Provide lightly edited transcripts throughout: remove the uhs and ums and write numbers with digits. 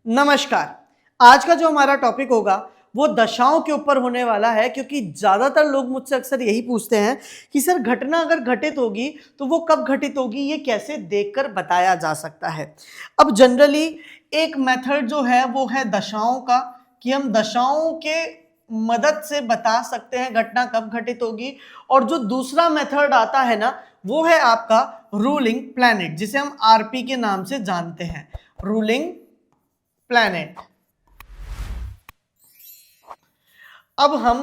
नमस्कार। आज का जो हमारा टॉपिक होगा वो दशाओं के ऊपर होने वाला है, क्योंकि ज़्यादातर लोग मुझसे अक्सर यही पूछते हैं कि सर घटना अगर घटित होगी तो वो कब घटित होगी, ये कैसे देखकर बताया जा सकता है। अब जनरली एक मेथड जो है वो है दशाओं का, कि हम दशाओं के मदद से बता सकते हैं घटना कब घटित होगी। और जो दूसरा मेथड आता है ना, वो है आपका रूलिंग प्लैनेट, जिसे हम आरपी के नाम से जानते हैं, रूलिंग प्लैनेट। अब हम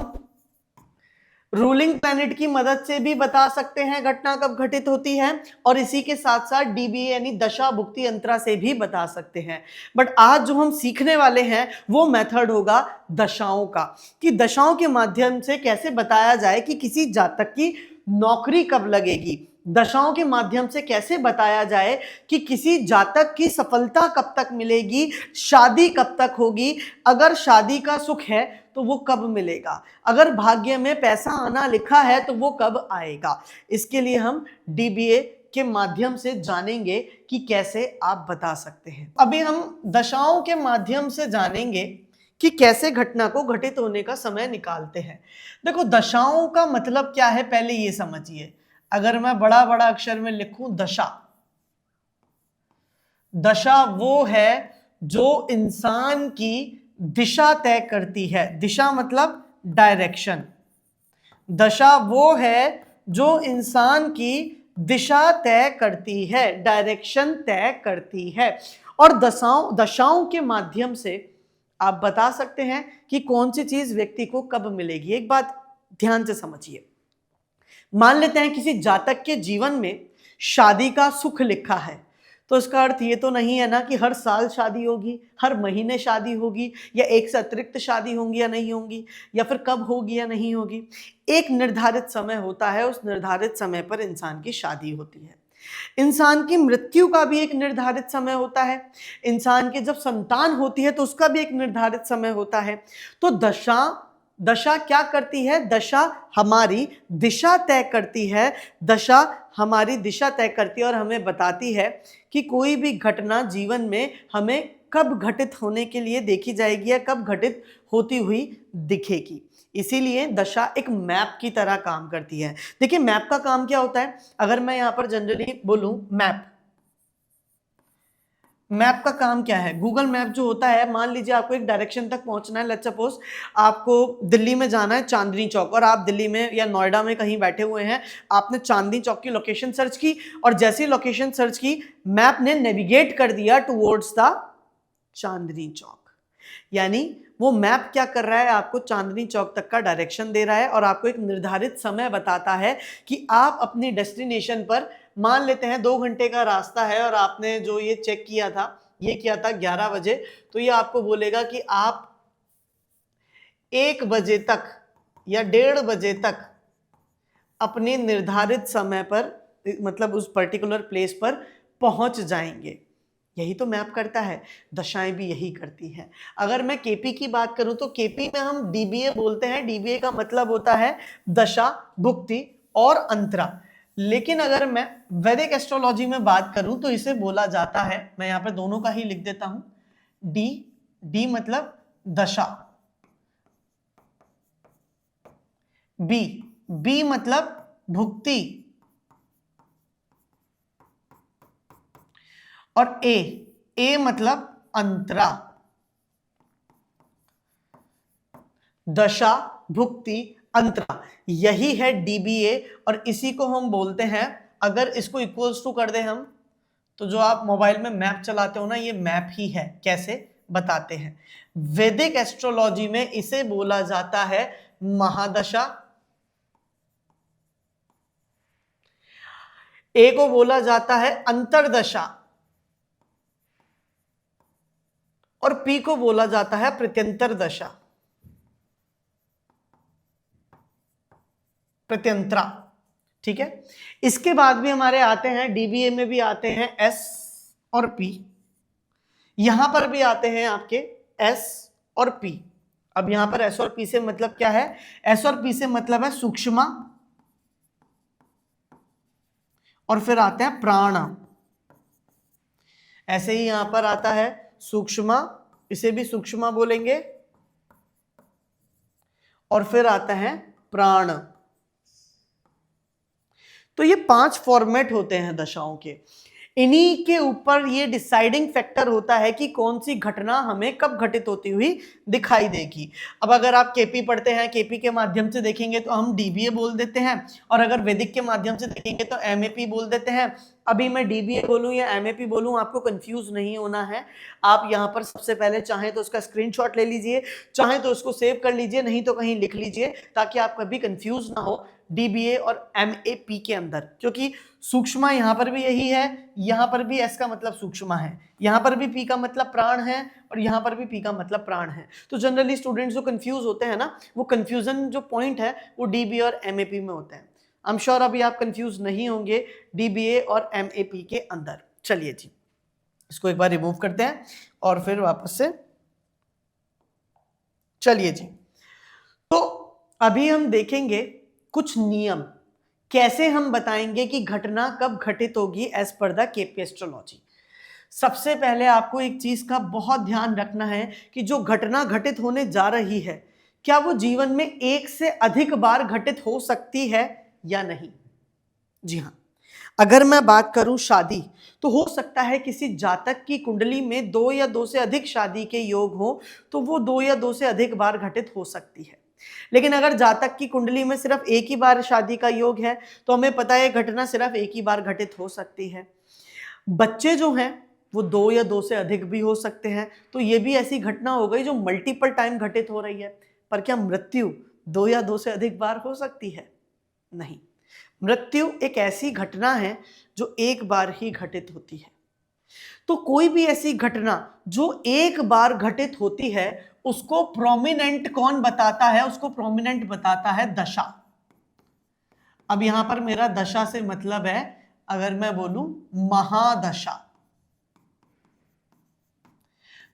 रूलिंग प्लैनेट की मदद से भी बता सकते हैं घटना कब घटित होती है, और इसी के साथ साथ डीबीए यानी दशा भुक्ति अंतरा से भी बता सकते हैं। बट आज जो हम सीखने वाले हैं वो मेथड होगा दशाओं का, कि दशाओं के माध्यम से कैसे बताया जाए कि किसी जातक की नौकरी कब लगेगी, दशाओं के माध्यम से कैसे बताया जाए कि किसी जातक की सफलता कब तक मिलेगी, शादी कब तक होगी, अगर शादी का सुख है तो वो कब मिलेगा, अगर भाग्य में पैसा आना लिखा है तो वो कब आएगा। इसके लिए हम डीबीए के माध्यम से जानेंगे कि कैसे आप बता सकते हैं। अभी हम दशाओं के माध्यम से जानेंगे कि कैसे घटना को घटित होने का समय निकालते हैं। देखो, दशाओं का मतलब क्या है पहले ये समझिए। अगर मैं बड़ा बड़ा अक्षर में लिखूं दशा, दशा वो है जो इंसान की दिशा तय करती है। दिशा मतलब डायरेक्शन। दशा वो है जो इंसान की दिशा तय करती है, डायरेक्शन तय करती है। और दशाओं के माध्यम से आप बता सकते हैं कि कौन सी चीज व्यक्ति को कब मिलेगी। एक बात ध्यान से समझिए, मान लेते हैं किसी जातक के जीवन में शादी का सुख लिखा है, तो इसका अर्थ ये तो नहीं है ना कि हर साल शादी होगी, हर महीने शादी होगी, या एक से अतिरिक्त शादी होंगी या नहीं होंगी, या फिर कब होगी या नहीं होगी। एक निर्धारित समय होता है, उस निर्धारित समय पर इंसान की शादी होती है। इंसान की मृत्यु का भी एक निर्धारित समय होता है, इंसान की जब संतान होती है तो उसका भी एक निर्धारित समय होता है। तो दशा क्या करती है? दशा हमारी दिशा तय करती है। दशा हमारी दिशा तय करती है और हमें बताती है कि कोई भी घटना जीवन में हमें कब घटित होने के लिए देखी जाएगी या कब घटित होती हुई दिखेगी। इसीलिए दशा एक मैप की तरह काम करती है। देखिए, मैप का काम क्या होता है? अगर मैं यहां पर जनरली बोलूं मैप, मैप का काम क्या है? गूगल मैप जो होता है, मान लीजिए आपको एक डायरेक्शन तक पहुंचना है, लेट्स सपोज आपको दिल्ली में जाना है चांदनी चौक, और आप दिल्ली में या नोएडा में कहीं बैठे हुए हैं, आपने चांदनी चौक की लोकेशन सर्च की, और जैसी लोकेशन सर्च की मैप ने नेविगेट कर दिया टुवर्ड्स द चांदनी चौक। यानी वो मैप क्या कर रहा है? आपको चांदनी चौक तक का डायरेक्शन दे रहा है और आपको एक निर्धारित समय बताता है कि आप अपनी डेस्टिनेशन पर, मान लेते हैं 2 घंटे का रास्ता है और आपने जो ये चेक किया था, ये किया था 11 बजे, तो ये आपको बोलेगा कि आप 1 बजे तक या 1:30 बजे तक अपने निर्धारित समय पर, मतलब उस पर्टिकुलर प्लेस पर पहुंच जाएंगे। यही तो मैप करता है, दशाएं भी यही करती हैं। अगर मैं केपी की बात करूं तो केपी में हम डीबीए बोलते हैं। डीबीए का मतलब होता है दशा, भुक्ति और अंतरा। लेकिन अगर मैं वैदिक एस्ट्रोलॉजी में बात करूं तो इसे बोला जाता है, मैं यहां पे दोनों का ही लिख देता हूं, डी मतलब दशा, बी मतलब भुक्ति, और ए मतलब अंतरा। दशा, भुक्ति, अंतरा, यही है डीबीए। और इसी को हम बोलते हैं, अगर इसको इक्वल्स टू कर दें हम, तो जो आप मोबाइल में मैप चलाते हो ना, ये मैप ही है। कैसे बताते हैं? वैदिक एस्ट्रोलॉजी में इसे बोला जाता है महादशा, ए को बोला जाता है अंतरदशा, और पी को बोला जाता है प्रत्यंतर दशा, प्रत्यंतरा। ठीक है, इसके बाद भी हमारे आते हैं, डीबीए में भी आते हैं एस और पी, यहां पर भी आते हैं आपके एस और पी। अब यहां पर एस और पी से मतलब क्या है? एस और पी से मतलब है सूक्ष्मा, और फिर आते हैं प्राण। ऐसे ही यहां पर आता है सूक्ष्मा, इसे भी सूक्ष्म बोलेंगे। और फिर आता है प्राण। तो ये 5 फॉर्मेट होते हैं दशाओं के। इन्हीं के ऊपर ये डिसाइडिंग फैक्टर होता है कि कौन सी घटना हमें कब घटित होती हुई दिखाई देगी। अब अगर आप केपी पढ़ते हैं, केपी के माध्यम से देखेंगे तो हम डीबीए बोल देते हैं, और अगर वैदिक के माध्यम से देखेंगे तो एमएपी बोल देते हैं। अभी मैं डीबीए बोलूं या एमएपी बोलूं, आपको कंफ्यूज नहीं होना है। आप यहां पर सबसे पहले चाहें तो उसका स्क्रीनशॉट ले लीजिए, चाहें तो उसको सेव कर लीजिए, नहीं तो कहीं लिख लीजिए, ताकि आप कभी कंफ्यूज ना हो डीबीए और एमएपी के अंदर। क्योंकि सूक्ष्म यहां पर भी यही है, यहां पर भी एस का मतलब सूक्ष्म है, यहां पर भी पी का मतलब प्राण है, और यहां पर भी पी का मतलब प्राण है। तो जनरली स्टूडेंट्स जो कंफ्यूज होते हैं ना, वो कंफ्यूजन जो पॉइंट है वो डीबीए और एमएपी में होते हैं। आई एम श्योर अभी आप कंफ्यूज नहीं होंगे डीबीए और एमएपी के अंदर। चलिए जी, इसको एक बार रिमूव करते हैं और फिर वापस से। चलिए जी, तो अभी हम देखेंगे कुछ नियम, कैसे हम बताएंगे कि घटना कब घटित होगी as per the KP astrology. सबसे पहले आपको एक चीज का बहुत ध्यान रखना है कि जो घटना घटित होने जा रही है, क्या वो जीवन में एक से अधिक बार घटित हो सकती है या नहीं। जी हाँ, अगर मैं बात करूं शादी, तो हो सकता है किसी जातक की कुंडली में 2 या 2 से अधिक शादी के योग हो, तो वो 2 या 2 से अधिक बार घटित हो सकती है। लेकिन अगर जातक की कुंडली में सिर्फ एक ही बार शादी का योग है, तो हमें पता है घटना सिर्फ एक ही बार घटित हो सकती है। बच्चे जो हैं वो 2 या 2 से अधिक भी हो सकते हैं, तो ये भी ऐसी घटना हो गई जो मल्टीपल टाइम घटित हो रही है। पर क्या मृत्यु 2 या 2 से अधिक बार हो सकती है? नहीं, मृत्यु एक ऐसी घटना है जो एक बार ही घटित होती है। तो कोई भी ऐसी घटना जो एक बार घटित होती है, उसको प्रोमिनेंट कौन बताता है? उसको प्रोमिनेंट बताता है दशा। अब यहां पर मेरा दशा से मतलब है, अगर मैं बोलूं महादशा।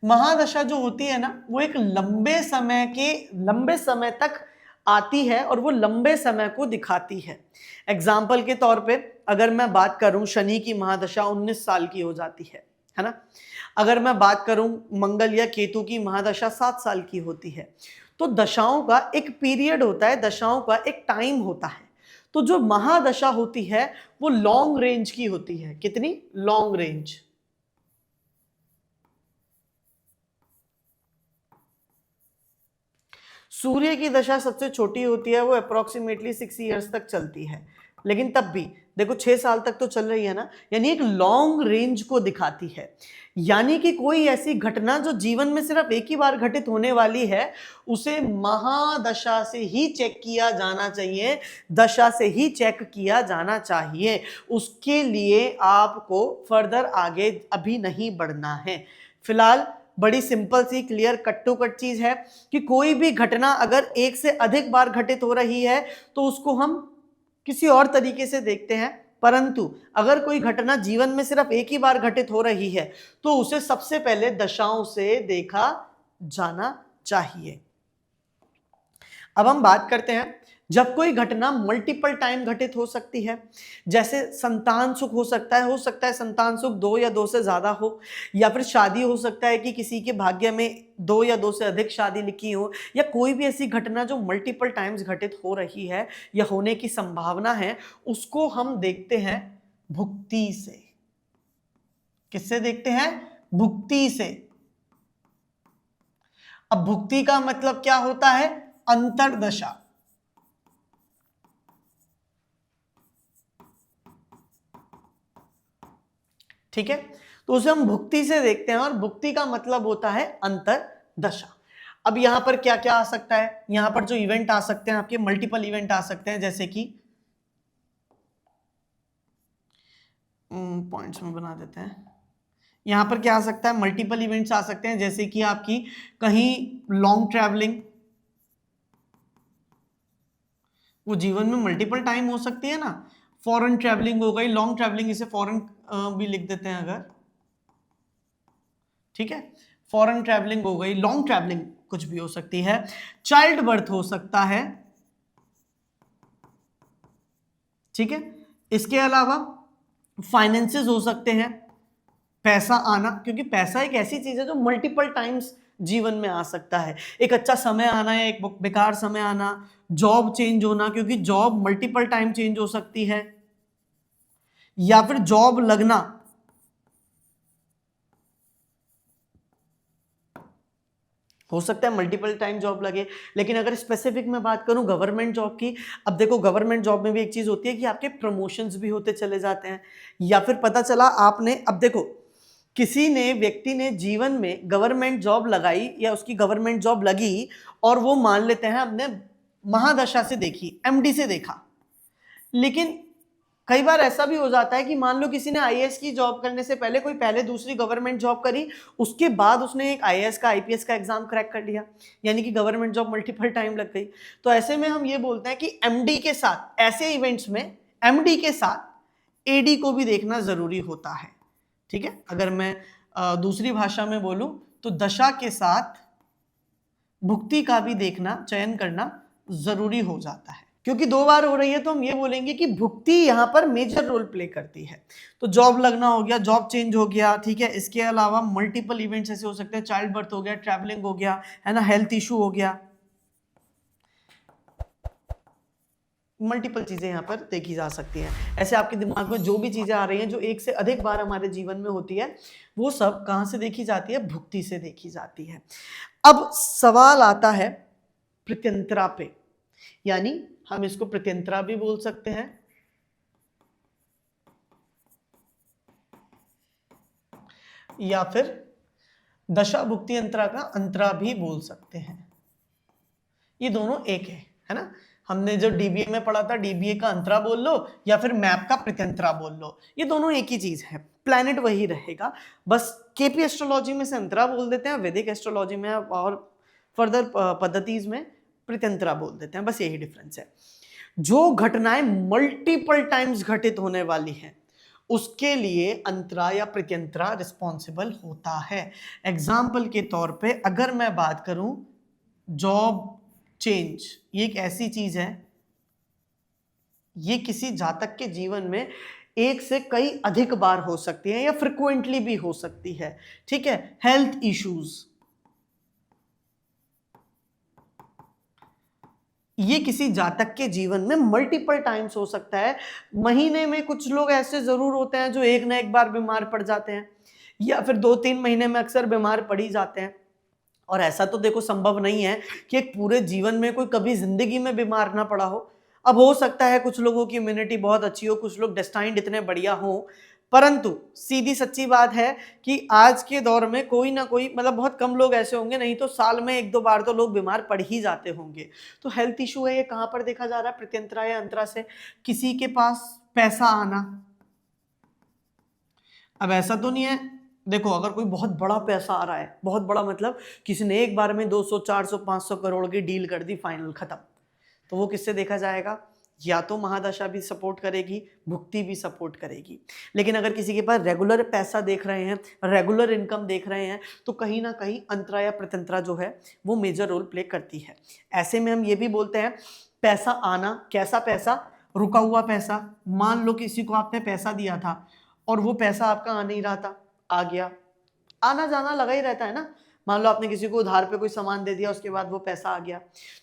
महादशा जो होती है ना, वो एक लंबे समय तक आती है और वो लंबे समय को दिखाती है। एग्जाम्पल के तौर पे अगर मैं बात करूं, शनि की महादशा 19 साल की हो जाती है ना। अगर मैं बात करूं मंगल या केतु की महादशा 7 साल की होती है। तो दशाओं का एक पीरियड होता है, दशाओं का एक टाइम होता है। तो जो महादशा होती है वो लॉन्ग रेंज की होती है। कितनी? Long range. सूर्य की दशा सबसे छोटी होती है, वो अप्रोक्सीमेटली 6 ईयर्स तक चलती है, लेकिन तब भी देखो 6 साल तक तो चल रही है ना, यानी एक लॉन्ग रेंज को दिखाती है। यानी कि कोई ऐसी घटना जो जीवन में सिर्फ एक ही बार घटित होने वाली है, उसे महादशा से ही चेक किया जाना चाहिए, दशा से ही चेक किया जाना चाहिए। उसके लिए आपको फर्दर आगे अभी नहीं बढ़ना है। फिलहाल बड़ी सिंपल सी क्लियर कट टू कट चीज है कि कोई भी घटना अगर एक से अधिक बार घटित हो रही है तो उसको हम किसी और तरीके से देखते हैं, परंतु अगर कोई घटना जीवन में सिर्फ एक ही बार घटित हो रही है तो उसे सबसे पहले दशाओं से देखा जाना चाहिए। अब हम बात करते हैं जब कोई घटना मल्टीपल टाइम घटित हो सकती है, जैसे संतान सुख हो सकता है संतान सुख 2 या 2 से ज्यादा हो, या फिर शादी हो सकता है कि किसी के भाग्य में 2 या 2 से अधिक शादी लिखी हो, या कोई भी ऐसी घटना जो मल्टीपल टाइम्स घटित हो रही है या होने की संभावना है, उसको हम देखते हैं भुक्ति से। किससे देखते हैं? भुक्ति से। अब भुक्ति का मतलब क्या होता है? अंतरदशा। ठीक है, तो उसे हम भुक्ति से देखते हैं और भुक्ति का मतलब होता है अंतरदशा। अब यहां पर क्या क्या आ सकता है? यहां पर जो इवेंट आ सकते हैं आपके, मल्टीपल इवेंट आ सकते हैं, जैसे कि पॉइंट्स में बना देते हैं। यहां पर क्या आ सकता है? मल्टीपल इवेंट्स आ सकते हैं, जैसे कि आपकी कहीं लॉन्ग ट्रैवलिंग, वो जीवन में मल्टीपल टाइम हो सकती है ना। फॉरेन ट्रैवलिंग हो गई, लॉन्ग ट्रैवलिंग, इसे फॉरेन भी लिख देते हैं अगर, ठीक है। फॉरेन ट्रैवलिंग हो गई, लॉन्ग ट्रैवलिंग कुछ भी हो सकती है। चाइल्ड बर्थ हो सकता है, ठीक है। इसके अलावा फाइनेंसेस हो सकते हैं, पैसा आना, क्योंकि पैसा एक ऐसी चीज है जो मल्टीपल टाइम्स जीवन में आ सकता है। एक अच्छा समय आना या एक बेकार समय आना, जॉब चेंज होना, क्योंकि जॉब मल्टीपल टाइम चेंज हो सकती है, या फिर जॉब लगना, हो सकता है मल्टीपल टाइम जॉब लगे। लेकिन अगर स्पेसिफिक मैं बात करूं गवर्नमेंट जॉब की, अब देखो गवर्नमेंट जॉब में भी एक चीज होती है कि आपके प्रमोशंस भी होते चले जाते हैं, या फिर पता चला आपने, अब देखो किसी ने व्यक्ति ने जीवन में गवर्नमेंट जॉब लगाई या उसकी गवर्नमेंट जॉब लगी, और वो मान लेते हैं हमने महादशा से देखी, एमडी से देखा, लेकिन कई बार ऐसा भी हो जाता है कि मान लो किसी ने आईएएस की जॉब करने से पहले कोई पहले दूसरी गवर्नमेंट जॉब करी, उसके बाद उसने एक आईएएस का आईपीएस का एग्जाम क्रैक कर लिया, यानी कि गवर्नमेंट जॉब मल्टीपल टाइम लग गई। तो ऐसे में हम ये बोलते हैं कि एमडी के साथ, ऐसे इवेंट्स में एमडी के साथ एडी को भी देखना जरूरी होता है। ठीक है, अगर मैं दूसरी भाषा में बोलूं तो दशा के साथ भुक्ति का भी देखना, चयन करना जरूरी हो जाता है। क्योंकि 2 बार हो रही है तो हम ये बोलेंगे कि भुक्ति यहां पर मेजर रोल प्ले करती है। तो जॉब लगना हो गया, जॉब चेंज हो गया, ठीक है। इसके अलावा मल्टीपल इवेंट्स ऐसे हो सकते हैं, चाइल्ड बर्थ हो गया, ट्रैवलिंग हो गया, है ना, हेल्थ इशू हो गया, मल्टीपल चीजें यहाँ पर देखी जा सकती हैं। ऐसे आपके दिमाग में जो भी चीजें आ रही हैं जो एक से अधिक बार हमारे जीवन में होती है, वो सब कहां से देखी जाती है? भुक्ति से देखी जाती है। अब सवाल आता है प्रत्यंतरा पे, यानी हम इसको प्रत्यंतरा भी बोल सकते हैं, या फिर दशा भुक्ति अंतरा का अंतरा भी बोल सकते हैं। ये दोनों एक है ना। हमने जो डीबीए में पढ़ा था, डीबीए का अंतरा बोल लो या फिर मैप का प्रत्यंतरा बोल लो, ये दोनों एक ही चीज है, प्लैनेट वही रहेगा, बस केपी एस्ट्रोलॉजी में से अंतरा बोल देते हैं, वैदिक एस्ट्रोलॉजी में और फर्दर पद्धतिज में प्रत्यंतरा बोल देते हैं, बस यही डिफरेंस है। जो घटनाएं मल्टीपल टाइम्स घटित होने वाली हैं उसके लिए अंतरा या प्रत्यंतरा रिस्पॉन्सिबल होता है। एग्जाम्पल के तौर पे अगर मैं बात करूं जॉब चेंज, ये एक ऐसी चीज है, ये किसी जातक के जीवन में एक से कई अधिक बार हो सकती है या फ्रिक्वेंटली भी हो सकती है। ठीक है, हेल्थ इश्यूज, ये किसी जातक के जीवन में मल्टीपल टाइम्स हो सकता है। महीने में कुछ लोग ऐसे जरूर होते हैं जो एक ना एक बार बीमार पड़ जाते हैं, या फिर 2-3 महीने में अक्सर बीमार पड़ ही जाते हैं। और ऐसा तो देखो संभव नहीं है कि एक पूरे जीवन में कोई कभी जिंदगी में बीमार ना पड़ा हो। अब हो सकता है कुछ लोगों की इम्यूनिटी बहुत अच्छी हो, कुछ लोग डेस्टाइन्ड इतने बढ़िया हो, परंतु सीधी सच्ची बात है कि आज के दौर में कोई ना कोई, मतलब बहुत कम लोग ऐसे होंगे, नहीं तो साल में 1-2 बार तो लोग बीमार पड़ ही जाते होंगे। तो हेल्थ इशू है, ये कहां पर देखा जा रहा है? प्रत्यंतरा या अंतरा से। किसी के पास पैसा आना, अब ऐसा तो नहीं है, देखो अगर कोई बहुत बड़ा पैसा आ रहा है, बहुत बड़ा मतलब किसी ने एक बार में 200, 400, 500 करोड़ की डील कर दी, फाइनल खत्म, तो वो किससे देखा जाएगा? या तो महादशा भी सपोर्ट करेगी, भुक्ति भी सपोर्ट करेगी। लेकिन अगर किसी के पास रेगुलर पैसा देख रहे हैं, रेगुलर इनकम देख रहे हैं, तो कहीं ना कहीं अंतरा या प्रत्यंतरा जो है वो मेजर रोल प्ले करती है। ऐसे में हम ये भी बोलते हैं पैसा आना, कैसा पैसा? रुका हुआ पैसा। मान लो किसी को आपने पैसा दिया था और वो पैसा आपका आ नहीं रहा था, आ गया, आना जाना लगा ही रहता है ना। मान लो आपने किसी को उधार पे कोई सामान दे दिया, उसके बाद वो पैसा आ गया।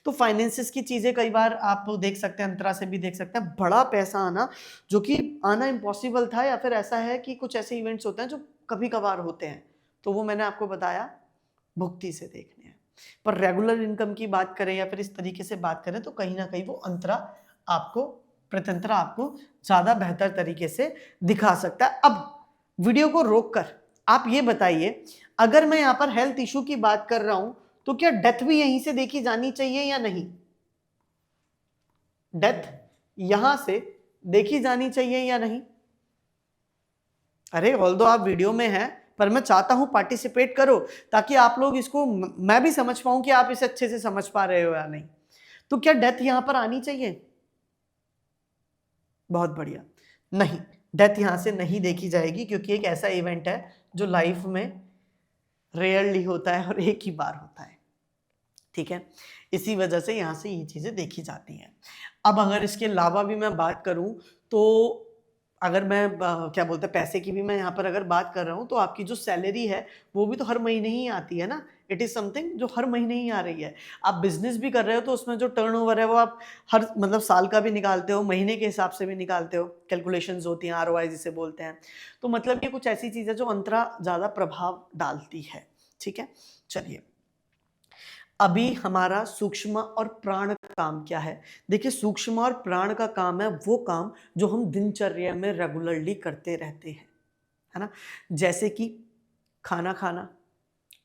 तो फाइनेंसिस की चीजें कई बार आप देख सकते हैं, अंतरा से भी देख सकते हैं, बड़ा पैसा आना जो कि आना इम्पॉसिबल था, या फिर ऐसा है कि कुछ ऐसे इवेंट्स होते हैं जो कभी कभार होते हैं, तो वो मैंने आपको बताया भुक्ति से देखने हैं। पर रेगुलर इनकम की बात करें या फिर इस तरीके से बात करें तो कहीं ना कहीं वो अंतरा आपको, प्रत्यंतरा आपको ज्यादा बेहतर तरीके से दिखा सकता है। अब वीडियो को रोककर आप ये बताइए, अगर मैं यहां पर हेल्थ इशू की बात कर रहा हूं तो क्या डेथ भी यहीं से देखी जानी चाहिए या नहीं? डेथ यहां से देखी जानी चाहिए या नहीं? अरे ऑल्दो आप वीडियो में हैं, पर मैं चाहता हूं पार्टिसिपेट करो, ताकि आप लोग इसको, मैं भी समझ पाऊं कि आप इसे अच्छे से समझ पा रहे हो या नहीं। तो क्या डेथ यहां पर आनी चाहिए? बहुत बढ़िया, नहीं, डेथ यहां से नहीं देखी जाएगी, क्योंकि एक ऐसा इवेंट है जो लाइफ में रेयरली होता है और एक ही बार होता है। ठीक है, इसी वजह से यहां से ये चीजें देखी जाती हैं। अब अगर इसके अलावा भी मैं बात करूं तो अगर मैं क्या बोलते हैं पैसे की भी मैं यहाँ पर अगर बात कर रहा हूँ, तो आपकी जो सैलरी है वो भी तो हर महीने ही आती है ना। इट इज समथिंग जो हर महीने ही आ रही है। आप बिजनेस भी कर रहे हो तो उसमें जो टर्नओवर है वो आप हर मतलब साल का भी निकालते हो, महीने के हिसाब से भी निकालते हो, कैलकुलेशंस होती हैं, आरओआई जिसे बोलते हैं। तो मतलब ये कुछ ऐसी चीज है जो अंतरा ज्यादा प्रभाव डालती है। ठीक है, चलिए अभी हमारा सूक्ष्म और प्राण का काम क्या है। देखिए सूक्ष्म और प्राण का काम है वो काम जो हम दिनचर्या में रेगुलरली करते रहते हैं, है ना, जैसे कि खाना खाना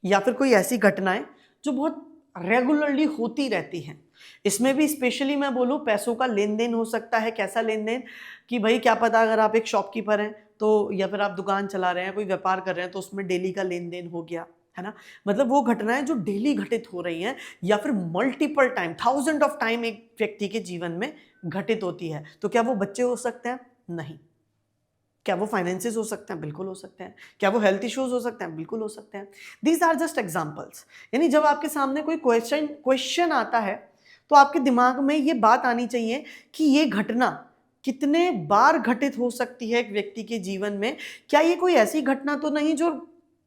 या फिर कोई ऐसी घटनाएं जो बहुत रेगुलरली होती रहती हैं। इसमें भी स्पेशली मैं बोलूं पैसों का लेन देन हो सकता है। कैसा लेन देन कि भाई क्या पता अगर आप एक शॉपकीपर हैं तो, या फिर आप दुकान चला रहे हैं, कोई व्यापार कर रहे हैं तो उसमें डेली का लेन देन हो गया, है ना। मतलब वो घटनाएं जो डेली घटित हो रही हैं या फिर multiple time, thousand of time एक व्यक्ति के जीवन में घटित होती है। तो क्या वो बच्चे हो सकते हैं? नहीं। क्या वो फाइनेंसेस हो सकते हैं? बिल्कुल हो सकते हैं। क्या वो हेल्थ इश्यूज हो सकते हैं? बिल्कुल हो सकते हैं। These are just examples. यानी जब आपके सामने कोई क्वेश्चन आता है तो आपके दिमाग में ये बात आनी चाहिए कि ये घटना कितने बार घटित हो सकती है एक व्यक्ति के जीवन में। क्या ये कोई ऐसी घटना तो नहीं जो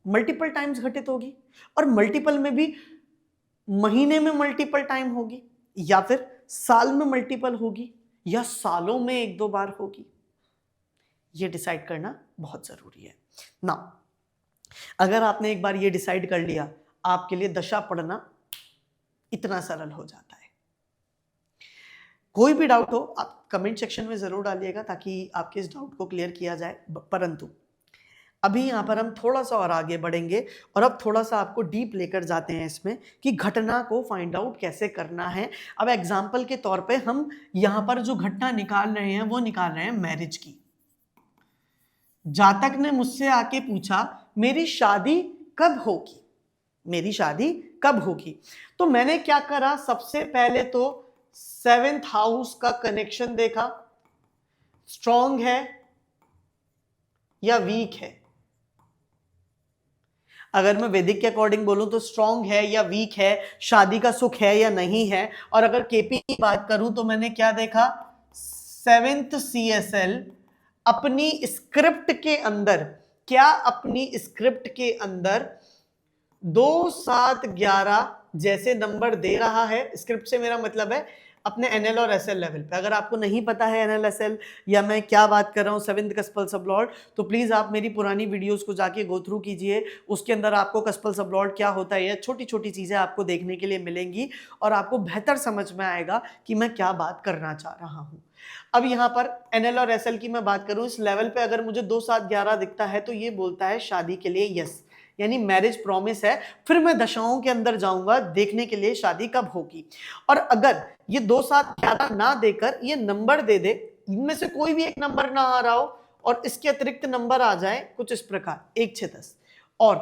मल्टीपल टाइम्स घटित होगी, और मल्टीपल में भी महीने में मल्टीपल टाइम होगी, या फिर साल में मल्टीपल होगी, या सालों में एक दो बार होगी। ये डिसाइड करना बहुत जरूरी है ना। अगर आपने एक बार ये डिसाइड कर लिया, आपके लिए दशा पढ़ना इतना सरल हो जाता है। कोई भी डाउट हो आप कमेंट सेक्शन में जरूर डालिएगा ताकि आपके इस डाउट को क्लियर किया जाए। परंतु अभी यहाँ पर हम थोड़ा सा और आगे बढ़ेंगे और अब थोड़ा सा आपको डीप लेकर जाते हैं इसमें कि घटना को फाइंड आउट कैसे करना है। अब एग्जाम्पल के तौर पे हम यहाँ पर जो घटना निकाल रहे हैं वो निकाल रहे हैं मैरिज की। जातक ने मुझसे आके पूछा मेरी शादी कब होगी, मेरी शादी कब होगी। तो मैंने क्या करा, सबसे पहले तो 7th हाउस का कनेक्शन देखा, स्ट्रॉन्ग है या वीक है। अगर मैं वैदिक के अकॉर्डिंग बोलूं तो स्ट्रॉन्ग है या वीक है, शादी का सुख है या नहीं है। और अगर केपी की बात करूं तो मैंने क्या देखा, 7th CSL अपनी स्क्रिप्ट के अंदर, क्या अपनी स्क्रिप्ट के अंदर 2, 7, 11 जैसे नंबर दे रहा है। स्क्रिप्ट से मेरा मतलब है अपने एनएल और एसएल लेवल पे। अगर आपको नहीं पता है एनएल एसएल या मैं क्या बात कर रहा हूँ 7th कस्पल सबलॉर्ड, तो प्लीज आप मेरी पुरानी वीडियोस को जाके गो थ्रू कीजिए। उसके अंदर आपको कस्पल सबलॉर्ड क्या होता है, छोटी छोटी चीजें आपको देखने के लिए मिलेंगी और आपको बेहतर समझ में आएगा कि मैं क्या बात करना चाह रहा हूँ। अब यहाँ पर एनएल और एसएल की मैं बात करूँ, इस लेवल पे अगर मुझे 2, 7, 11 दिखता है तो ये बोलता है शादी के लिए यस, यानी मैरिज प्रॉमिस है। फिर मैं दशाओं के अंदर जाऊंगा देखने के लिए शादी कब होगी। और अगर ये 2, 7, 11 ना देकर ये नंबर दे दे, इनमें से कोई भी एक नंबर ना आ रहा हो और इसके अतिरिक्त नंबर आ जाए कुछ इस प्रकार 1, 6, 10, और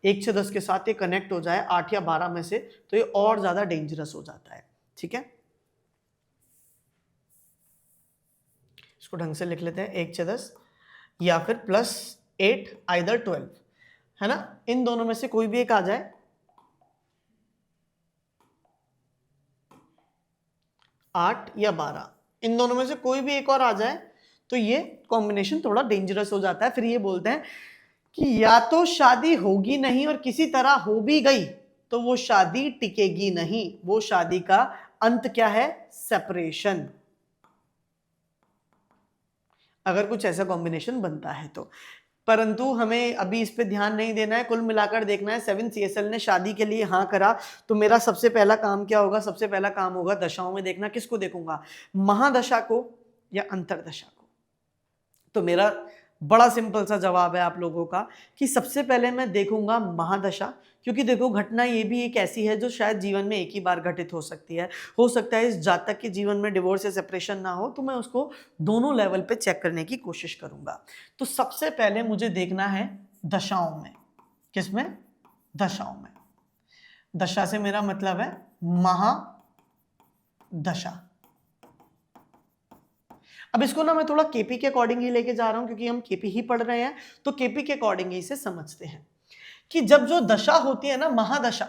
1, 6, 10 के साथ ये कनेक्ट हो जाए 8 या 12 में से, तो ये और ज्यादा डेंजरस हो जाता है। ठीक है, इसको ढंग से लिख लेते हैं, 1, 6, 10 या फिर +8 आइदर 12, है ना। इन दोनों में से कोई भी एक आ जाए, 8 या 12, इन दोनों में से कोई भी एक और आ जाए तो ये कॉम्बिनेशन थोड़ा डेंजरस हो जाता है। फिर ये बोलते हैं कि या तो शादी होगी नहीं और किसी तरह हो भी गई तो वो शादी टिकेगी नहीं, वो शादी का अंत क्या है, सेपरेशन। अगर कुछ ऐसा कॉम्बिनेशन बनता है तो, परंतु हमें अभी इस पे ध्यान नहीं देना है, कुल मिलाकर देखना है। 7 CSL ने शादी के लिए हाँ करा तो मेरा सबसे पहला काम क्या होगा, सबसे पहला काम होगा दशाओं में देखना। किसको देखूंगा, महादशा को या अंतरदशा को। तो मेरा बड़ा सिंपल सा जवाब है आप लोगों का कि सबसे पहले मैं देखूंगा महादशा, क्योंकि देखो घटना ये भी एक ऐसी है जो शायद जीवन में एक ही बार घटित हो सकती है। हो सकता है इस जातक के जीवन में डिवोर्स या सेपरेशन ना हो, तो मैं उसको दोनों लेवल पे चेक करने की कोशिश करूंगा। तो सबसे पहले मुझे देखना है दशाओं में। किसमें, दशाओं में। दशा से मेरा मतलब है महादशा। अब इसको ना मैं थोड़ा केपी के अकॉर्डिंग ही लेके जा रहा हूं क्योंकि हम केपी ही पढ़ रहे हैं, तो केपी के अकॉर्डिंग ही इसे समझते हैं कि जब जो दशा होती है ना, महादशा,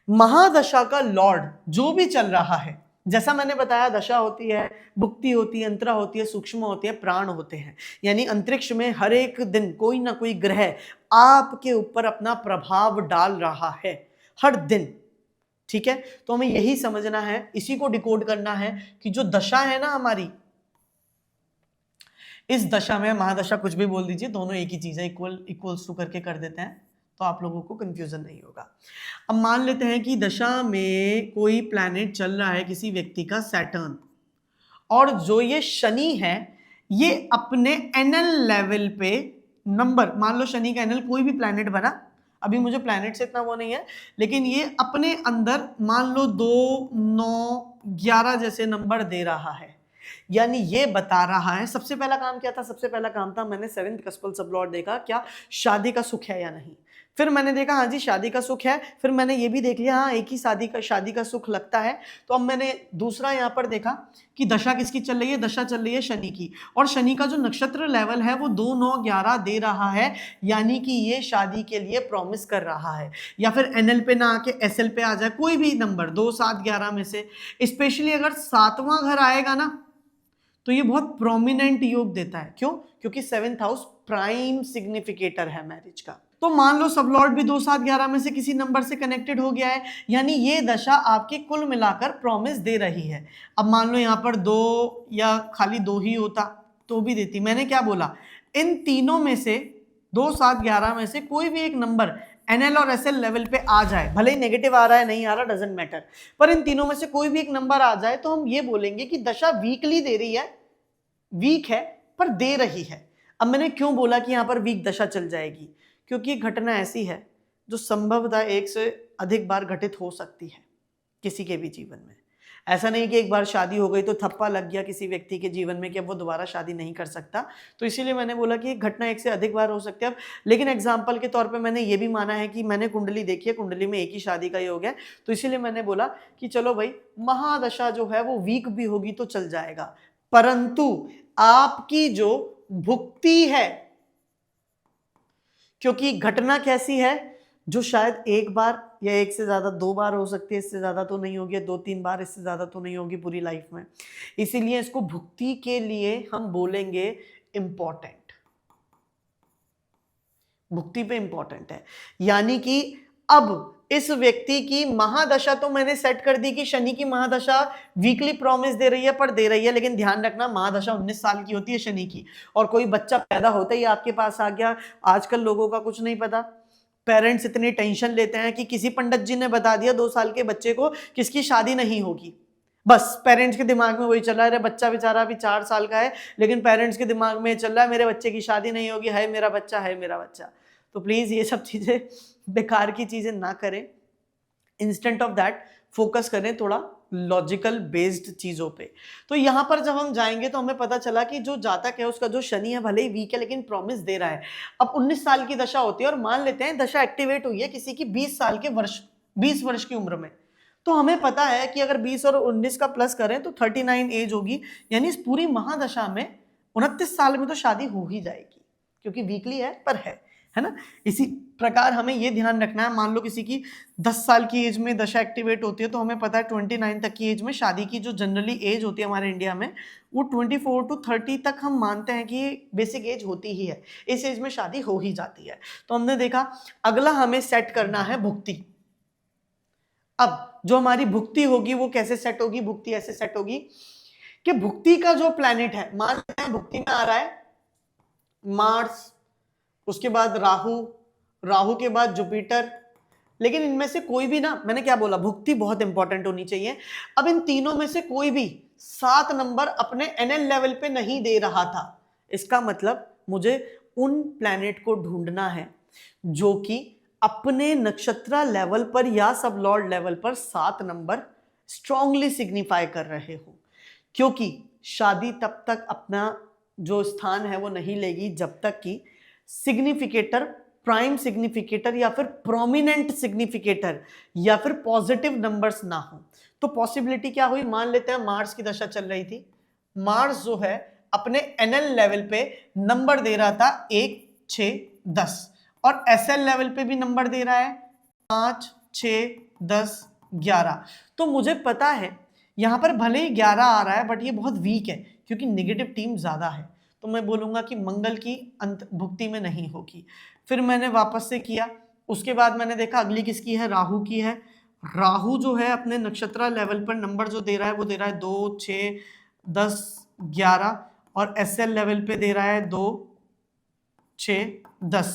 महादशा का लॉर्ड जो भी चल रहा है, जैसा मैंने बताया दशा होती है, भुक्ति होती है, अंतरा होती है, सूक्ष्म होती है, प्राण होते हैं। यानी अंतरिक्ष में हर एक दिन कोई ना कोई ग्रह आपके ऊपर अपना प्रभाव डाल रहा है। हर दिन। ठीक है, तो हमें यही समझना है, इसी को डिकोड करना है कि जो दशा है ना हमारी, इस दशा में, महादशा कुछ भी बोल दीजिए, दोनों एक ही चीज है, इक्वल्स टू करके कर देते हैं, तो आप लोगों को कंफ्यूजन नहीं होगा। अब मान लेते हैं कि दशा में कोई प्लैनेट चल रहा है किसी व्यक्ति का, सैटर्न, और जो ये शनि है ये अपने एनएल लेवल पे नंबर, मान लो शनि का एनएल कोई भी प्लैनेट बना, अभी मुझे प्लैनेट से इतना वो नहीं है, लेकिन ये अपने अंदर मान लो 2, 9, 11 जैसे नंबर दे रहा है, यानी ये बता रहा है, सबसे पहला काम क्या था, सबसे पहला काम था मैंने 7th कस्पल सबलॉर्ड देखा, क्या शादी का सुख है या नहीं, फिर मैंने देखा हाँ जी शादी का सुख है, फिर मैंने ये भी देख लिया हाँ एक ही शादी का सुख लगता है, तो अब मैंने दूसरा यहाँ पर देखा कि दशा किसकी चल रही है, दशा चल रही है शनि की, और शनि का जो नक्षत्र लेवल है वो 2, 9, 11 दे रहा है, यानी कि ये शादी के लिए प्रॉमिस कर रहा है, या फिर एनएल पे ना आके एसएल पे आ जाए, कोई भी नंबर 2, 7, 11 में से, स्पेशली अगर 7वां घर आएगा ना तो ये बहुत प्रोमिनेंट योग देता है। क्यों? क्योंकि 7th हाउस प्राइम सिग्निफिकेटर है मैरिज का। तो मान लो सब लॉर्ड भी 2, 7, 11 में से किसी नंबर से कनेक्टेड हो गया है, यानी ये दशा आपकी कुल मिलाकर प्रॉमिस दे रही है। अब मान लो यहाँ पर 2 या खाली 2 ही होता तो भी देती। मैंने क्या बोला, इन तीनों में से 2, 7, 11 में से कोई भी एक नंबर एनएल और एसएल लेवल पे आ जाए, भले ही नेगेटिव आ रहा है नहीं आ रहा डजंट मैटर, पर इन तीनों में से कोई भी एक नंबर आ जाए तो हम ये बोलेंगे कि दशा वीकली दे रही है, वीक है पर दे रही है। अब मैंने क्यों बोला कि यहां पर वीक दशा चल जाएगी, क्योंकि घटना ऐसी है जो संभवतः एक से अधिक बार घटित हो सकती है किसी के भी जीवन में। ऐसा नहीं कि एक बार शादी हो गई तो थप्पा लग गया किसी व्यक्ति के जीवन में कि अब वो दोबारा शादी नहीं कर सकता, तो इसीलिए मैंने बोला कि घटना एक से अधिक बार हो सकती है। अब लेकिन एग्जाम्पल के तौर पे मैंने ये भी माना है कि मैंने कुंडली देखी है, कुंडली में एक ही शादी का योग है, तो इसीलिए मैंने बोला कि चलो भाई महादशा जो है वो वीक भी होगी तो चल जाएगा, परंतु आपकी जो भुक्ति है, क्योंकि घटना कैसी है जो शायद एक बार या एक से ज्यादा 2 बार हो सकती है, इससे ज्यादा तो नहीं होगी, 2, 3 बार, इससे ज्यादा तो नहीं होगी पूरी लाइफ में, इसीलिए इसको भुक्ति के लिए हम बोलेंगे इंपॉर्टेंट, भुक्ति पे इंपॉर्टेंट है। यानी कि अब इस व्यक्ति की महादशा तो मैंने सेट कर दी कि शनि की महादशा वीकली प्रॉमिस दे रही है, पर दे रही है, लेकिन ध्यान रखना महादशा 19 साल की होती है शनि की, और कोई बच्चा पैदा होता ही आपके पास आ गया। आजकल लोगों का कुछ नहीं पता, पेरेंट्स इतनी टेंशन लेते हैं कि किसी पंडित जी ने बता दिया 2 साल के बच्चे को किसकी शादी नहीं होगी, बस पेरेंट्स के दिमाग में वही चल रहा है, बच्चा बेचारा अभी 4 साल का है, लेकिन पेरेंट्स के दिमाग में चल रहा है मेरे बच्चे की शादी नहीं होगी, है मेरा बच्चा, है मेरा बच्चा। तो प्लीज ये सब चीजें, बेकार की चीजें ना करें, इंस्टेंट ऑफ दैट फोकस करें थोड़ा लॉजिकल बेस्ड चीजों पे। तो यहां पर जब हम जाएंगे तो हमें पता चला कि जो जातक है उसका जो शनि है भले ही वीक है लेकिन प्रॉमिस दे रहा है। अब 19 साल की दशा होती है और मान लेते हैं दशा एक्टिवेट हुई है किसी की 20 वर्ष की उम्र में, तो हमें पता है कि अगर 20 और 19 का प्लस करें तो 39 एज होगी, यानी इस पूरी महादशा में 29 साल में तो शादी हो ही जाएगी, क्योंकि वीकली है पर है ना। इसी प्रकार हमें यह ध्यान रखना है, मान लो किसी की 10 साल की एज में दशा एक्टिवेट होती है तो हमें पता है 29 तक की एज में शादी की जो जनरली एज होती है हमारे इंडिया में वो 24 to 30 तक हम मानते हैं कि बेसिक एज होती ही है, इस एज में शादी हो ही जाती है। तो हमने देखा अगला हमें सेट करना है भुक्ति। अब जो हमारी भुक्ति होगी वो कैसे सेट होगी, भुक्ति ऐसे सेट होगी कि भुक्ति का जो प्लैनेट है, मान लेते हैं भुक्ति में आ रहा है मार्स, उसके बाद राहु के बाद जुपिटर, लेकिन इनमें से कोई भी ना, मैंने क्या बोला भुक्ति बहुत इंपॉर्टेंट होनी चाहिए। अब इन तीनों में से कोई भी 7 नंबर अपने एनएल लेवल पे नहीं दे रहा था, इसका मतलब मुझे उन प्लैनेट को ढूंढना है जो कि अपने नक्षत्र लेवल पर या सब लॉर्ड लेवल पर 7 नंबर स्ट्रांगली सिग्निफाई कर रहे हो, क्योंकि शादी तब तक अपना जो स्थान है वो नहीं लेगी जब तक कि सिग्निफिकेटर, प्राइम सिग्निफिकेटर या फिर प्रोमिनेंट सिग्निफिकेटर या फिर पॉजिटिव नंबर्स ना हो। तो पॉसिबिलिटी क्या हुई, मान लेते हैं मार्स की दशा चल रही थी, मार्स जो है अपने एनएल लेवल पे नंबर दे रहा था 1, 6, 10 और एसएल लेवल पे भी नंबर दे रहा है 5, 6, 10, 11। तो मुझे पता है यहां पर भले ही 11 आ रहा है बट ये बहुत वीक है क्योंकि नेगेटिव टीम ज्यादा है, तो मैं बोलूंगा कि मंगल की अंत भुक्ति में नहीं होगी। फिर मैंने वापस से किया उसके बाद मैंने देखा अगली किसकी है, राहु की है। राहु जो है अपने नक्षत्र लेवल पर नंबर जो दे रहा है वो दे रहा है 2, 6, 10, 11 और एसएल लेवल पे दे रहा है 2, 6, 10।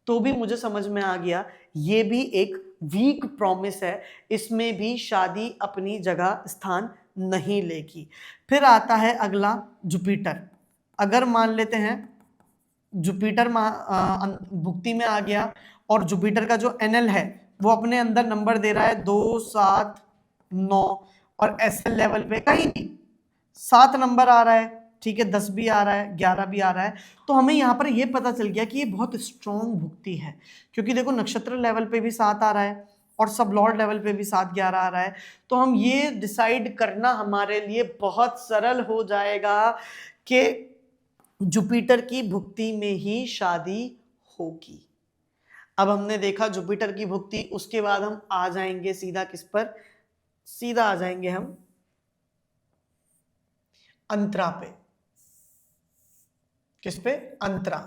तो भी मुझे समझ में आ गया ये भी एक वीक प्रॉमिस है, इसमें भी शादी अपनी जगह स्थान नहीं लेगी। फिर आता है अगला जुपिटर। अगर मान लेते हैं जुपिटर भुक्ति में आ गया और जुपिटर का जो एनएल है वो अपने अंदर नंबर दे रहा है 2, 7, 9 और एसएल लेवल पे कहीं भी 7 नंबर आ रहा है, ठीक है, 10 भी आ रहा है, 11 भी आ रहा है। तो हमें यहाँ पर ये पता चल गया कि ये बहुत स्ट्रॉन्ग भुक्ति है, क्योंकि देखो नक्षत्र लेवल पे भी 7 आ रहा है और सब लॉर्ड लेवल पे भी 7, 11 आ रहा है। तो हम ये डिसाइड करना हमारे लिए बहुत सरल हो जाएगा कि जुपिटर की भुक्ति में ही शादी होगी। अब हमने देखा जुपिटर की भुक्ति, उसके बाद हम आ जाएंगे सीधा किस पर, सीधा आ जाएंगे हम अंतरा पे। किस पे, अंतरा।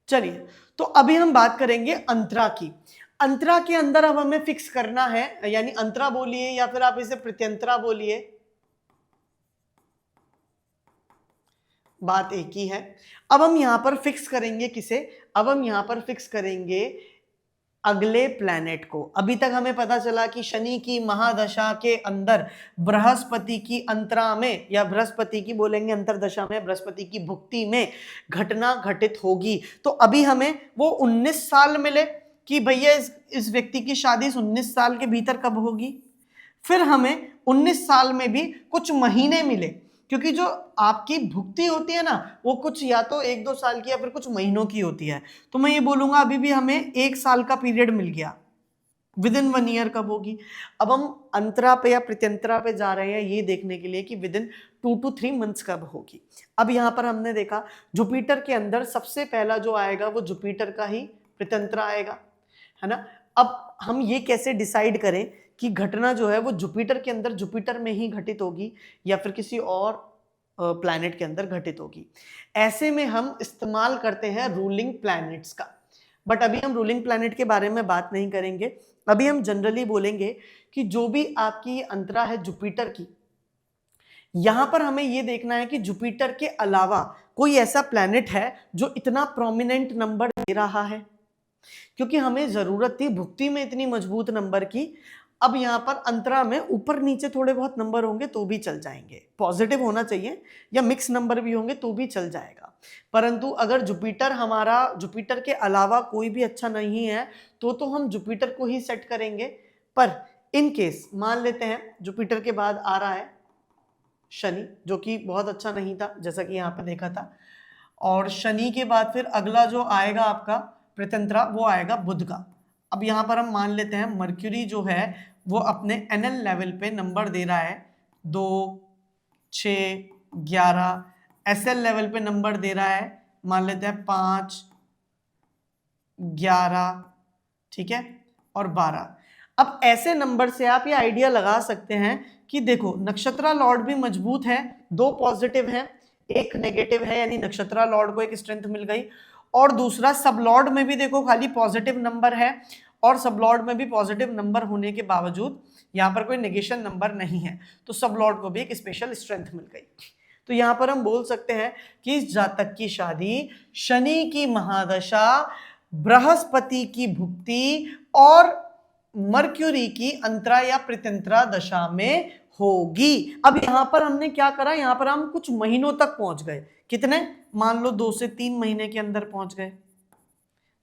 चलिए तो अभी हम बात करेंगे अंतरा की। अंतरा के अंदर अब हमें फिक्स करना है, यानी अंतरा बोलिए या फिर आप इसे प्रत्यंतरा बोलिए, बात एक ही है। अब हम यहां पर फिक्स करेंगे किसे, अब हम यहां पर फिक्स करेंगे अगले प्लैनेट को। अभी तक हमें पता चला कि शनि की महादशा के अंदर बृहस्पति की अंतरा में, या बृहस्पति की बोलेंगे अंतरदशा में, बृहस्पति की भुक्ति में घटना घटित होगी। तो अभी हमें वो 19 साल मिले कि भैया इस व्यक्ति की शादी 19 साल के भीतर कब होगी। फिर हमें 19 साल में भी कुछ महीने मिले, क्योंकि जो आपकी भुक्ति होती है ना वो कुछ या तो 1-2 साल की या फिर कुछ महीनों की होती है। तो मैं ये बोलूंगा अभी भी हमें 1 साल का पीरियड मिल गया, विद इन 1 ईयर कब होगी। अब हम अंतरा पे या प्रत्यंतरा पे जा रहे हैं ये देखने के लिए कि विद इन 2 to 3 मंथ्स कब होगी। अब यहाँ पर हमने देखा जुपिटर के अंदर सबसे पहला जो आएगा वो जुपिटर का ही प्रत्यंतरा आएगा, है ना। अब हम ये कैसे डिसाइड करें कि घटना जो है वो जुपिटर के अंदर जुपिटर में ही घटित होगी या फिर किसी और प्लैनेट के अंदर घटित होगी। ऐसे में हम इस्तेमाल करते हैं रूलिंग प्लैनेट्स का, बट अभी हम रूलिंग प्लैनेट के बारे में बात नहीं करेंगे। अभी हम जनरली बोलेंगे कि जो भी आपकी अंतरा है जुपिटर की, यहां पर हमें यह देखना है कि जुपिटर के अलावा कोई ऐसा प्लैनेट है जो इतना प्रोमिनेंट नंबर दे रहा है, क्योंकि हमें जरूरत थी भुक्ति में इतनी मजबूत नंबर की। अब यहां पर अंतरा में ऊपर नीचे थोड़े बहुत नंबर होंगे तो भी चल जाएंगे, पॉजिटिव होना चाहिए या मिक्स नंबर भी होंगे तो भी चल जाएगा। परंतु अगर जुपिटर हमारा, जुपिटर के अलावा कोई भी अच्छा नहीं है तो हम जुपिटर को ही सेट करेंगे। पर इन केस मान लेते हैं जुपिटर के बाद आ रहा है शनि, जो कि बहुत अच्छा नहीं था जैसा कि यहाँ पे देखा था, और शनि के बाद फिर अगला जो आएगा आपका प्रत्यंतरा वो आएगा बुध का। अब यहाँ पर हम मान लेते हैं मर्क्यूरी जो है वो अपने एनएल लेवल पे नंबर दे रहा है 2, 6, 11, एसएल लेवल पे नंबर दे रहा है मान लेते हैं 5, 11, ठीक है, और 12। अब ऐसे नंबर से आप ये आइडिया लगा सकते हैं कि देखो नक्षत्रा लॉर्ड भी मजबूत है, 2 पॉजिटिव हैं, 1 नेगेटिव है, यानी नक्षत्रा लॉर्ड को एक स्ट्रेंथ मिल गई। और दूसरा सब लॉर्ड में भी देखो खाली पॉजिटिव नंबर है, और सब लॉर्ड में भी पॉजिटिव नंबर होने के बावजूद यहाँ पर कोई नेगेशन नंबर नहीं है, तो सब लॉर्ड को भी एक स्पेशल स्ट्रेंथ मिल गई। तो यहाँ पर हम बोल सकते हैं कि इस जातक की शादी शनि की महादशा, बृहस्पति की भुक्ति और मर्क्यूरी की अंतरा या प्रत्यंतरा दशा में होगी। अब यहां पर हमने क्या करा, यहां पर हम कुछ महीनों तक पहुंच गए, कितने, मान लो 2 से 3 महीने के अंदर पहुंच गए।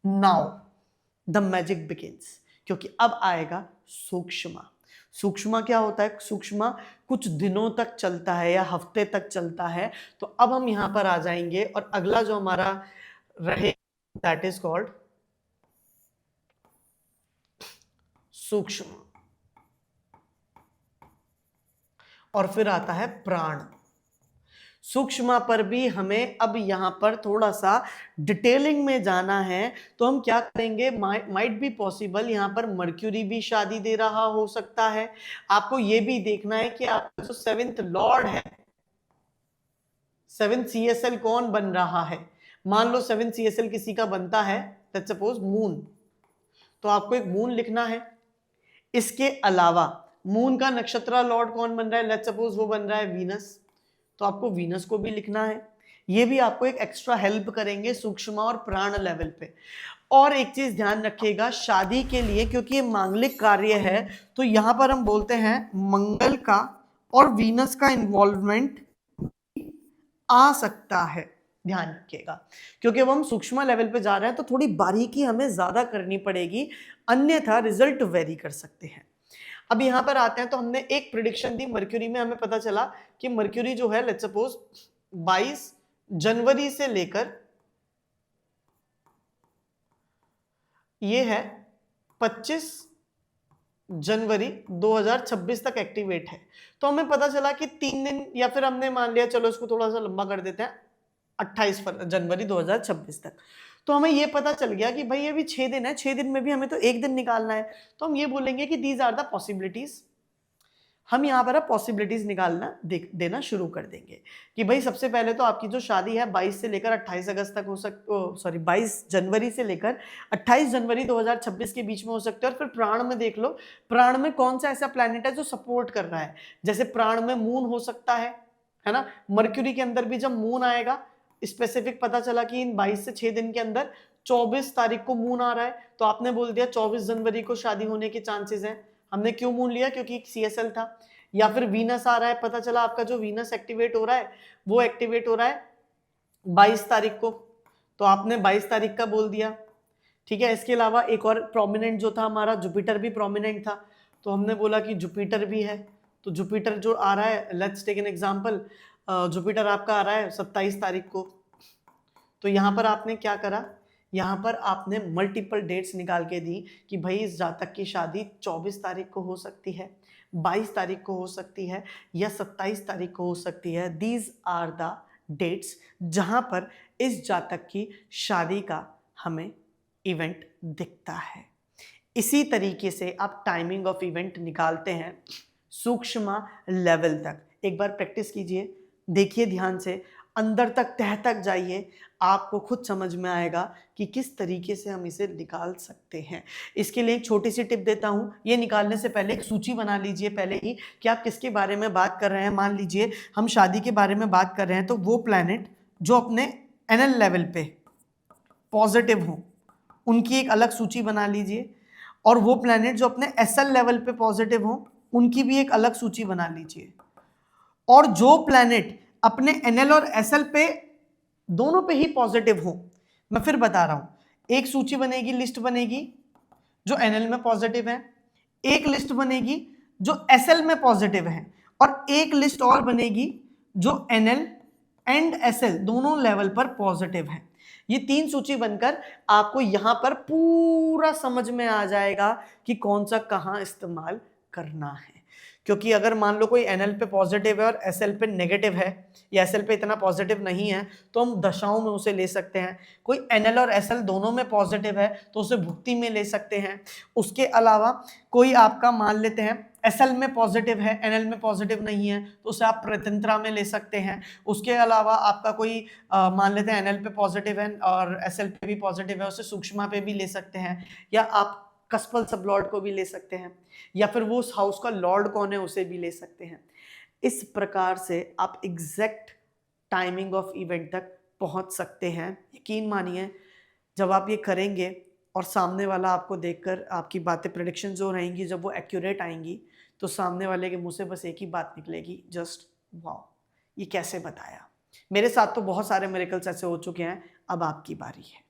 नाउ द मैजिक बिगिंस, क्योंकि अब आएगा सूक्ष्मा। सूक्ष्मा क्या होता है, सूक्ष्मा कुछ दिनों तक चलता है या हफ्ते तक चलता है। तो अब हम यहां पर आ जाएंगे और अगला जो हमारा रहे दैट इज कॉल्ड सूक्ष्म, और फिर आता है प्राण। सूक्ष्म पर भी हमें अब यहां पर थोड़ा सा डिटेलिंग में जाना है, तो हम क्या करेंगे, माइट बी पॉसिबल यहां पर मर्क्यूरी भी शादी दे रहा हो सकता है। आपको यह भी देखना है कि आपका जो 7th लॉर्ड है, 7th CSL कौन बन रहा है। मान लो 7CSL किसी का बनता है, लेट्स सपोज मून, तो आपको एक मून लिखना है। इसके अलावा मून का नक्षत्र लॉर्ड कौन बन रहा है, लेट्स सपोज वो बन रहा है वीनस, तो आपको वीनस को भी लिखना है। ये भी आपको एक एक्स्ट्रा हेल्प करेंगे सूक्ष्म और प्राण लेवल पे। और एक चीज ध्यान रखिएगा, शादी के लिए क्योंकि ये मांगलिक कार्य है, तो यहां पर हम बोलते हैं मंगल का और वीनस का इन्वॉल्वमेंट आ सकता है, ध्यान रखिएगा। क्योंकि अब हम सूक्ष्म लेवल पे जा रहे हैं तो थोड़ी बारीकी हमें ज्यादा करनी पड़ेगी, अन्यथा रिजल्ट वेरी कर सकते हैं। अब यहां पर आते हैं, तो हमने एक प्रिडिक्शन दी मर्क्यूरी में, हमें पता चला कि मर्क्यूरी जो है लेट्स सपोज 22 जनवरी से लेकर ये है 25 जनवरी 2026 तक एक्टिवेट है। तो हमें पता चला कि 3 दिन, या फिर हमने मान लिया चलो इसको थोड़ा सा लंबा कर देते हैं 28 जनवरी 2026 तक। तो हमें ये पता चल गया कि भाई अभी 6 दिन है, 6 दिन में भी हमें तो एक दिन निकालना है। तो हम ये बोलेंगे कि दीज आर द पॉसिबिलिटीज। हम यहाँ पर अब पॉसिबिलिटीज निकालना देना शुरू कर देंगे कि भाई सबसे पहले तो आपकी जो शादी है 22 से लेकर 28 अगस्त तक हो सॉरी 22 जनवरी से लेकर 28 जनवरी 2026 के बीच में हो सकते हैं। और फिर प्राण में देख लो, प्राण में कौन सा ऐसा प्लैनेट है जो सपोर्ट कर रहा है। जैसे प्राण में मून हो सकता है ना। मर्क्यूरी के अंदर भी जब मून आएगा, स्पेसिफिक पता चला कि इन 22 से 6 दिन के अंदर 24 तारीख को मून आ रहा है, तो आपने बोल दिया 24 जनवरी को शादी होने के चांसेस हैं। हमने क्यों मून लिया, क्योंकि एक CSL था। या फिर वीनस आ रहा है, पता चला आपका जो वीनस एक्टिवेट हो रहा है वो एक्टिवेट हो रहा है 22 तारीख को, तो आपने 22 तारीख का बोल दिया, ठीक है। इसके अलावा एक और प्रोमिनेंट जो था हमारा, जुपिटर भी प्रोमिनेंट था, तो हमने बोला कि जुपिटर भी है। तो जुपिटर जो आ रहा है, let's take an example, Jupiter आपका आ रहा है 27 तारीख को। तो यहाँ पर आपने क्या करा, यहाँ पर आपने मल्टीपल डेट्स निकाल के दी कि भाई इस जातक की शादी 24 तारीख को हो सकती है, 22 तारीख को हो सकती है, या 27 तारीख को हो सकती है। दीज आर द डेट्स जहाँ पर इस जातक की शादी का हमें इवेंट दिखता है। इसी तरीके से आप टाइमिंग ऑफ इवेंट निकालते हैं सूक्ष्म लेवल तक। एक बार प्रैक्टिस कीजिए, देखिए ध्यान से, अंदर तक तह तक जाइए, आपको खुद समझ में आएगा कि किस तरीके से हम इसे निकाल सकते हैं। इसके लिए एक छोटी सी टिप देता हूं, ये निकालने से पहले एक सूची बना लीजिए पहले ही कि आप किसके बारे में बात कर रहे हैं। मान लीजिए हम शादी के बारे में बात कर रहे हैं, तो वो प्लैनेट जो अपने NL लेवल पे पॉजिटिव हो उनकी एक अलग सूची बना लीजिए, और वो प्लैनेट जो अपने SL लेवल पे पॉजिटिव हो उनकी भी एक अलग सूची बना लीजिए। और जो प्लैनेट अपने NL और SL पे दोनों पे ही पॉजिटिव हो, मैं फिर बता रहा हूं, एक सूची बनेगी, लिस्ट बनेगी जो NL में पॉजिटिव है, एक लिस्ट बनेगी जो SL में पॉजिटिव है, और एक लिस्ट और बनेगी जो NL एंड SL दोनों लेवल पर पॉजिटिव है। ये 3 सूची बनकर आपको यहां पर पूरा समझ में आ जाएगा कि कौन सा कहां इस्तेमाल करना है। क्योंकि अगर मान लो कोई NL पे पॉजिटिव है और SL पे नेगेटिव है, या SL पे इतना पॉजिटिव नहीं है, तो हम दशाओं में उसे ले सकते हैं। कोई NL और SL दोनों में पॉजिटिव है तो उसे भुक्ति में ले सकते हैं। उसके अलावा कोई आपका मान लेते हैं SL में पॉजिटिव है, NL में पॉजिटिव नहीं है, तो उसे आप प्रत्यंत्रा में ले सकते हैं। उसके अलावा आपका कोई मान लेते हैं NL पे पॉजिटिव है और SL पे भी पॉजिटिव है, उसे सूक्ष्मा पे भी ले सकते हैं, या आप कस्पल सब लॉर्ड को भी ले सकते हैं, या फिर वो उस हाउस का लॉर्ड कौन है उसे भी ले सकते हैं। इस प्रकार से आप एग्जैक्ट टाइमिंग ऑफ इवेंट तक पहुंच सकते हैं। यकीन मानिए, जब आप ये करेंगे और सामने वाला आपको देखकर आपकी बातें, प्रेडिक्शन जो रहेंगी, जब वो एक्यूरेट आएंगी, तो सामने वाले के मुंह से बस एक ही बात निकलेगी, जस्ट वाओ, ये कैसे बताया। मेरे साथ तो बहुत सारे मिरेकल्स ऐसे हो चुके हैं, अब आपकी बारी है।